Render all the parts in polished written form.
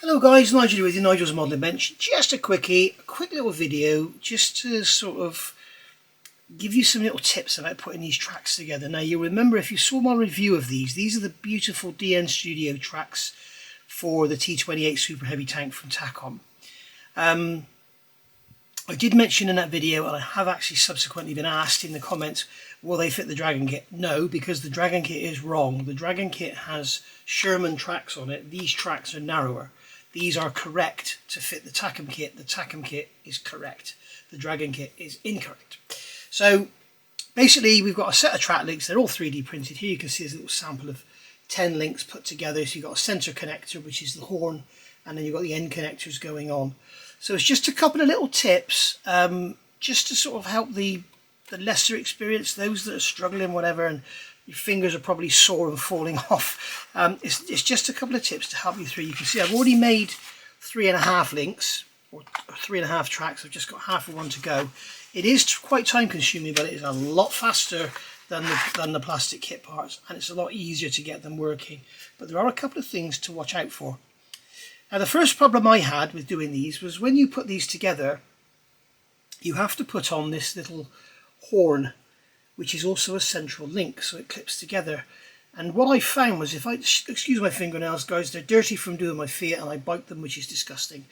Hello guys, Nigel with you, Nigel's Modelling Bench. Just a quick little video just to sort of give you some little tips about putting these tracks together. Now you'll remember, if you saw my review of these are the beautiful DN Studio tracks for the T28 Super Heavy tank from Takom. I did mention in that video, and I have actually subsequently been asked in the comments, will they fit the Dragon kit? No, because the Dragon kit is wrong. The Dragon kit has Sherman tracks on it. These tracks are narrower. These are correct to fit the Takom kit. The Takom kit is correct. The Dragon kit is incorrect. So basically we've got a set of track links. They're all 3D printed. Here you can see there's a little sample of 10 links put together. So you've got a center connector, which is the horn, and then you've got the end connectors going on. So it's just a couple of little tips just to sort of help the lesser experienced, those that are struggling, whatever, and your fingers are probably sore and falling off. It's just a couple of tips to help you through. You can see I've already made 3.5 links, or 3.5 tracks. I've just got half of one to go. It is quite time consuming, but it is a lot faster than the plastic kit parts, and it's a lot easier to get them working. But there are a couple of things to watch out for. Now the first problem I had with doing these was when you put these together, you have to put on this little horn, which is also a central link, so it clips together. And what I found was, if I, excuse my fingernails guys, they're dirty from doing my feet and I bite them, which is disgusting.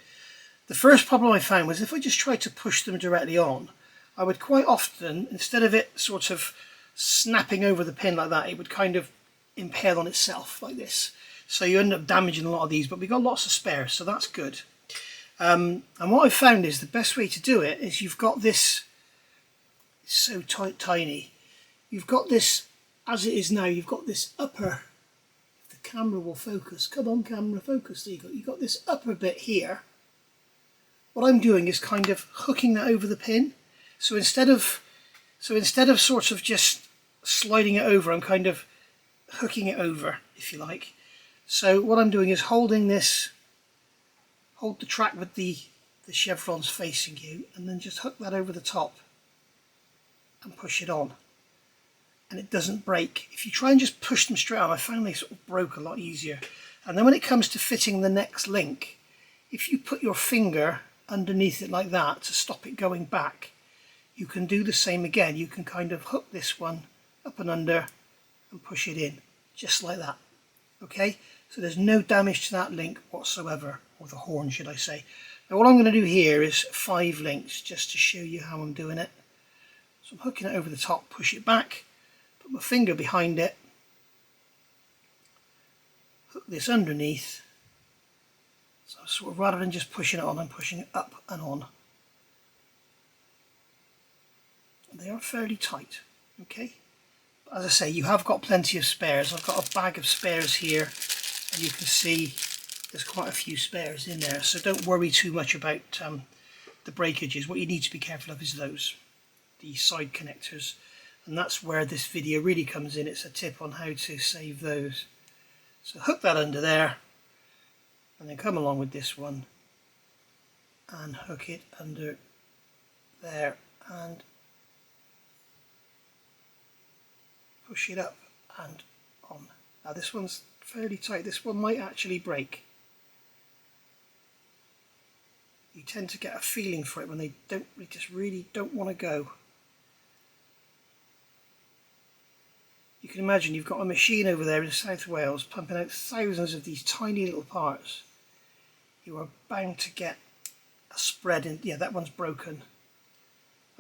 The first problem I found was if I just tried to push them directly on, I would quite often, instead of it sort of snapping over the pin like that, it would kind of impale on itself like this. So you end up damaging a lot of these, but we've got lots of spares, so that's good. And what I've found is the best way to do it is you've got this, it's so tiny, you've got this, as it is now, you've got this upper, the camera will focus, come on camera, focus, there you go, you've got this upper bit here. What I'm doing is kind of hooking that over the pin. So instead of sort of just sliding it over, I'm kind of hooking it over, if you like. So what I'm doing is holding this, hold the track with the chevrons facing you, and then just hook that over the top and push it on. And it doesn't break. If you try and just push them straight on, I found they sort of broke a lot easier. And then when it comes to fitting the next link, if you put your finger underneath it like that to stop it going back, you can do the same again. You can kind of hook this one up and under and push it in, just like that. Okay, so there's no damage to that link whatsoever, or the horn should I say. Now what I'm going to do here is 5 links just to show you how I'm doing it. So I'm hooking it over the top, push it back, put my finger behind it, hook this underneath. So sort of, rather than just pushing it on, I'm pushing it up and on. And they are fairly tight, okay? But as I say, you have got plenty of spares. I've got a bag of spares here, and you can see there's quite a few spares in there. So don't worry too much about the breakages. What you need to be careful of is those, the side connectors. And that's where this video really comes in. It's a tip on how to save those. So hook that under there, and then come along with this one and hook it under there and push it up and on. Now this one's fairly tight. This one might actually break. You tend to get a feeling for it when they just really don't want to go. You can imagine you've got a machine over there in South Wales pumping out thousands of these tiny little parts. You are bound to get a spread in. Yeah, that one's broken.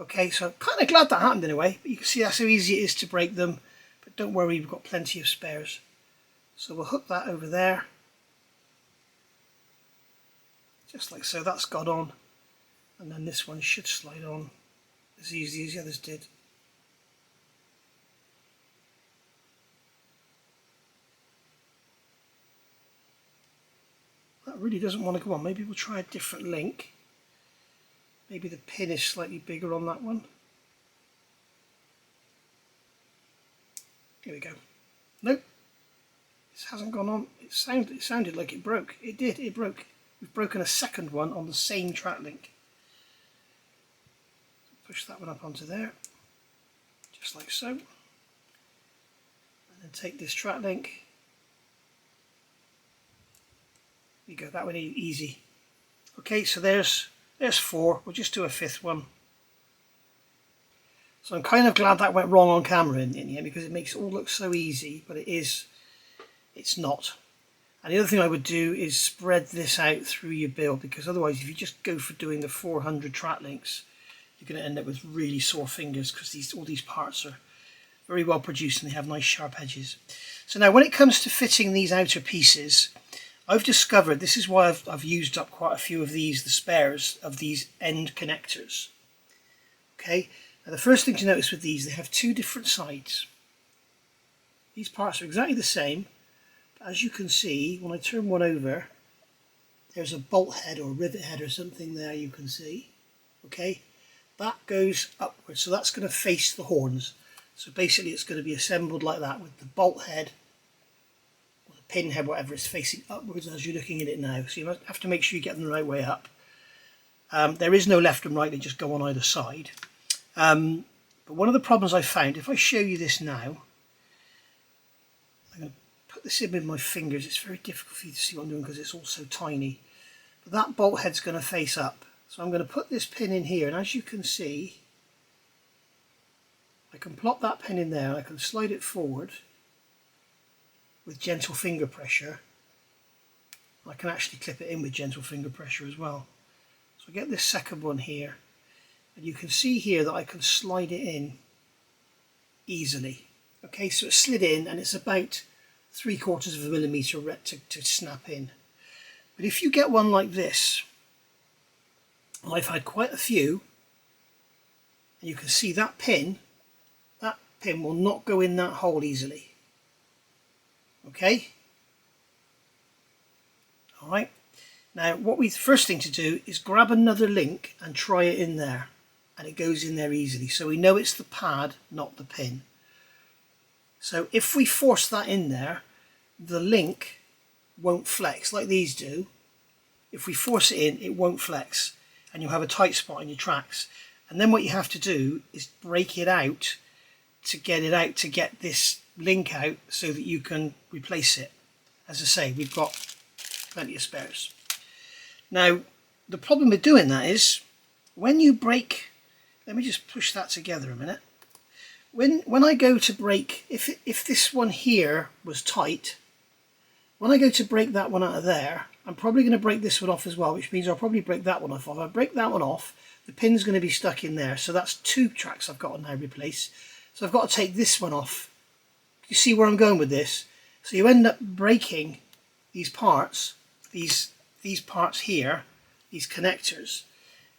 Okay, so I'm kind of glad that happened in a way, but you can see that's how easy it is to break them. But don't worry, we've got plenty of spares. So we'll hook that over there. Just like so, that's got on. And then this one should slide on as easy as the others did. That really doesn't want to go on. Maybe we'll try a different link. Maybe the pin is slightly bigger on that one. Here we go. Nope. This hasn't gone on. It sounded like it broke. It did. It broke. We've broken a second one on the same track link. Push that one up onto there, just like so. And then take this track link you go, that one easy. Okay, so there's 4. We'll just do a 5th one. So I'm kind of glad that went wrong on camera in here, because it makes it all look so easy, but it's not. And the other thing I would do is spread this out through your build, because otherwise if you just go for doing the 400 track links, you're going to end up with really sore fingers, because all these parts are very well produced and they have nice sharp edges. So now when it comes to fitting these outer pieces, I've discovered, this is why I've used up quite a few of these, the spares of these end connectors. Okay, now the first thing to notice with these, they have 2 different sides. These parts are exactly the same, but as you can see, when I turn one over, there's a bolt head or rivet head or something there, you can see. Okay, that goes upwards, so that's going to face the horns. So basically it's going to be assembled like that, with the bolt head or the pin head, whatever, is facing upwards as you're looking at it now. So you have to make sure you get them the right way up. There is no left and right, they just go on either side. But one of the problems I found, if I show you this now, I'm going to put this in with my fingers. It's very difficult for you to see what I'm doing because it's all so tiny. But that bolt head's going to face up. So I'm going to put this pin in here, and as you can see, I can plop that pin in there and I can slide it forward with gentle finger pressure. I can actually clip it in with gentle finger pressure as well. So I get this second one here, and you can see here that I can slide it in easily. Okay, so it's slid in and it's about 3/4 of a millimetre to snap in. But if you get one like this, and I've had quite a few, and you can see that pin will not go in that hole easily. Okay? Alright, now first thing to do is grab another link and try it in there, and it goes in there easily, so we know it's the pad, not the pin. So if we force that in there, the link won't flex like these do. If we force it in, it won't flex, and you'll have a tight spot in your tracks. And then what you have to do is break it out to get this link out so that you can replace it. As I say, we've got plenty of spares. Now the problem with doing that is when you break, let me just push that together a minute. When I go to break, if this one here was tight, when I go to break that one out of there, I'm probably going to break this one off as well, which means I'll probably break that one off. If I break that one off, the pin's going to be stuck in there, so that's 2 tracks I've got to now replace. So I've got to take this one off. You see where I'm going with this? So you end up breaking these parts, these parts here, these connectors,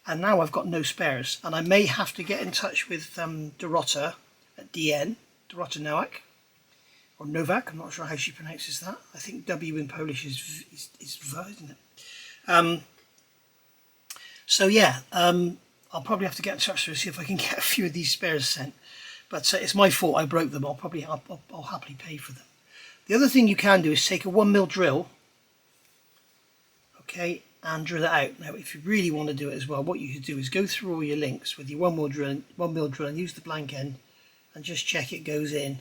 and now I've got no spares, and I may have to get in touch with Dorota at DN, Dorota Nowak, or Novak, I'm not sure how she pronounces that. I think W in Polish is V, isn't it? So yeah, I'll probably have to get in touch with her, see if I can get a few of these spares sent. But it's my fault, I broke them. I'll happily pay for them. The other thing you can do is take a 1mm drill, okay, and drill it out. Now if you really want to do it as well, what you could do is go through all your links with your 1mm drill and use the blank end and just check it goes in.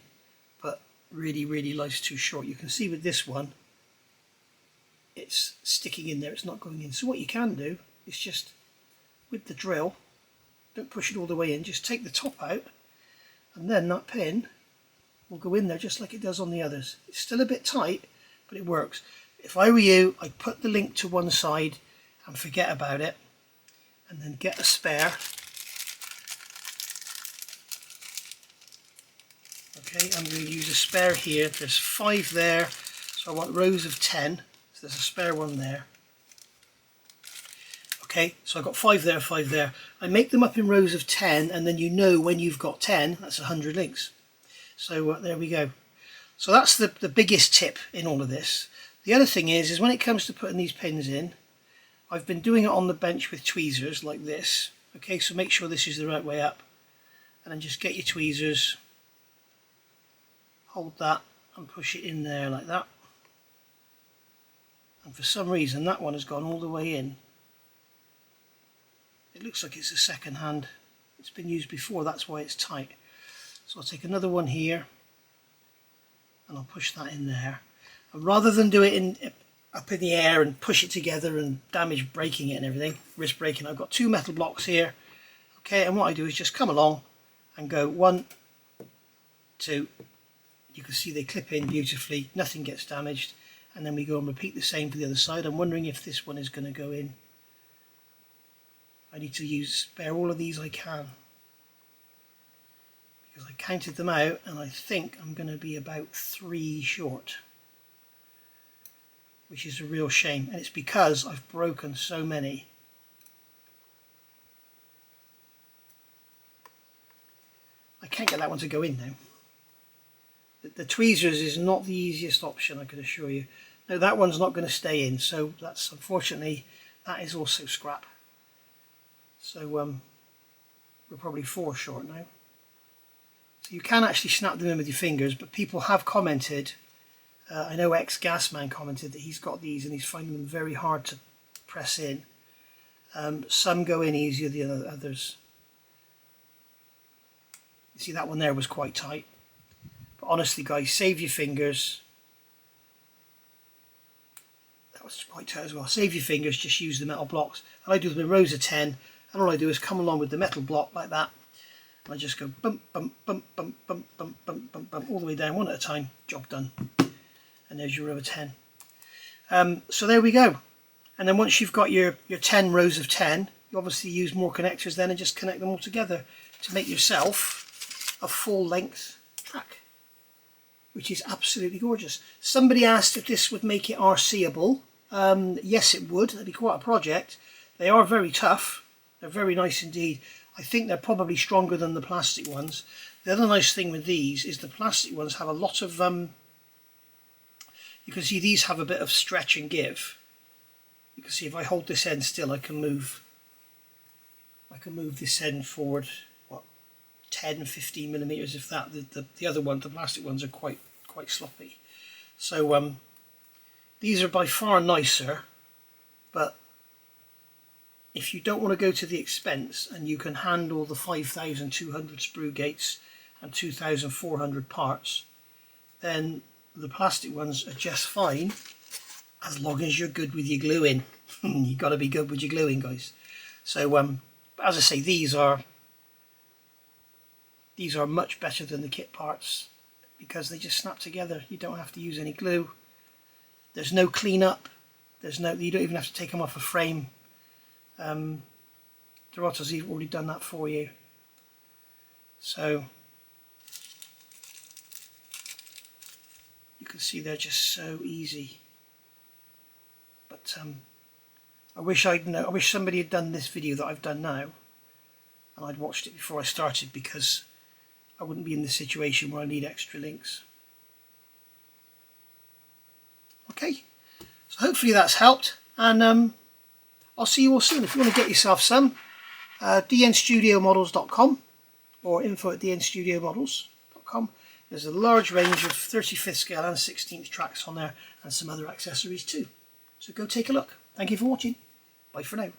But really life's too short. You can see with this one, it's sticking in there, it's not going in. So what you can do is just, with the drill, don't push it all the way in, just take the top out, and then that pin will go in there just like it does on the others. It's still a bit tight, but it works. If I were you, I'd put the link to one side and forget about it, and then get a spare. Okay, I'm going to use a spare here. There's 5 there, so I want rows of 10. So there's a spare one there. Okay, so I've got 5 there, 5 there. I make them up in rows of 10, and then you know when you've got 10, that's 100 links. So there we go. So that's the biggest tip in all of this. The other thing is when it comes to putting these pins in, I've been doing it on the bench with tweezers like this. Okay, so make sure this is the right way up. And then just get your tweezers, hold that and push it in there like that. And for some reason that one has gone all the way in. It looks like it's a second hand. It's been used before, that's why it's tight. So I'll take another one here and I'll push that in there. And rather than do it up in the air and push it together and damage breaking it and everything, risk breaking. I've got 2 metal blocks here. Okay, and what I do is just come along and go 1, 2. You can see they clip in beautifully, nothing gets damaged, and then we go and repeat the same for the other side. I'm wondering if this one is going to go in. I need to spare all of these I can, because I counted them out and I think I'm going to be about 3 short, which is a real shame, and it's because I've broken so many. I can't get that one to go in now. The tweezers is not the easiest option, I can assure you. No, that one's not going to stay in, so that's, unfortunately, that is also scrap. So we're probably 4 short now. So you can actually snap them in with your fingers, but people have commented, I know ex-Gasman commented that he's got these and he's finding them very hard to press in. Some go in easier than others. You see, that one there was quite tight. But honestly, guys, save your fingers. That was quite tight as well. Save your fingers, just use the metal blocks. And I do them in rows of 10, and all I do is come along with the metal block like that. And I just go bump, bump, bump, bump, bump, bump, bump, bump, bump, all the way down, one at a time. Job done. And there's your row of 10. So there we go. And then once you've got your 10 rows of 10, you obviously use more connectors then and just connect them all together to make yourself a full length track, which is absolutely gorgeous. Somebody asked if this would make it RCable. Yes, it would. That'd be quite a project. They are very tough. They're very nice indeed. I think they're probably stronger than the plastic ones. The other nice thing with these is the plastic ones have a lot of, you can see these have a bit of stretch and give. You can see if I hold this end still, I can move this end forward, what, 10, 15 millimeters, if that. The other one, the plastic ones, are quite sloppy. So these are by far nicer, but if you don't want to go to the expense and you can handle the 5,200 sprue gates and 2,400 parts, then the plastic ones are just fine, as long as you're good with your gluing. You've got to be good with your gluing, guys. So as I say, these are much better than the kit parts because they just snap together. You don't have to use any glue. There's no cleanup. You don't even have to take them off a frame. Dorotto's already done that for you. So you can see they're just so easy. But I wish somebody had done this video that I've done now, and I'd watched it before I started, because I wouldn't be in the situation where I need extra links. Okay, so hopefully that's helped, and I'll see you all soon. If you want to get yourself some, dnstudiomodels.com or info@dnstudiomodels.com. There's a large range of 35th scale and 16th tracks on there, and some other accessories too. So go take a look. Thank you for watching. Bye for now.